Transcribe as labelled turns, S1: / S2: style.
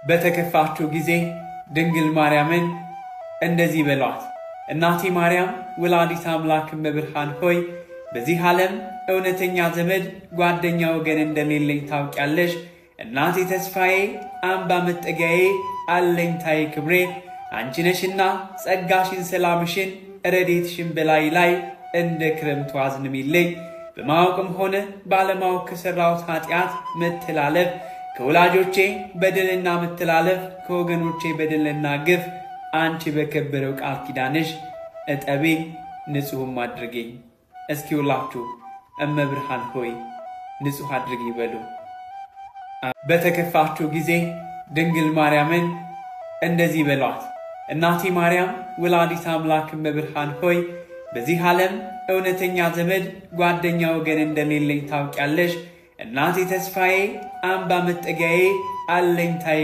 S1: በተከፋችሁ ጊዜ ድንግል ማርያምን እንደዚህ በሏት፣ እናቴ ማርያም ወላዲተ አምላክ እመብርሃን ሆይ በዚህ ዓለም እውነተኛ ዘመድ ጓደኛ ወገን እንደሌለኝ ታውቂያለሽ። እናቴ ተስፋዬ፣ አምባ መጠጊያዬ፣ አለኝታዬ፣ ክብሬ አንቺ ነሽና ጸጋሽን፣ ሰላምሽን፣ ረድኤትሽን በላይ ላይ እንደ ክረምቱ አዝንሚልኝ። በማወቅም ሆነ ባለማወቅ ከሠራሁት ኃጢአት መተላለፍ፣ ከወላጆቼ በደልና መተላለፍ፣ ከወገኖቼ በደልና ግፍ አንቺ በከበረው ቃል ኪዳንሽ እጠቢኝ፣ ንጹሕም አድርጊኝ። እስኪ ሁላችሁ እመብርሃን ሆይ ንጹሕ አድርጊ በሉ። በተከፋችሁ ጊዜ ድንግል ማርያምን እንደዚህ በሏት፣ እናቴ ማርያም ወላዲተ አምላክ እመብርሃን ሆይ በዚህ ዓለም እውነተኛ ዘመድ ጓደኛ ወገን እንደሌለኝ ታውቂያለሽ። እናቴ ተስፋዬ፣ አምባ መጠጊያዬ፣ አለኝታዬ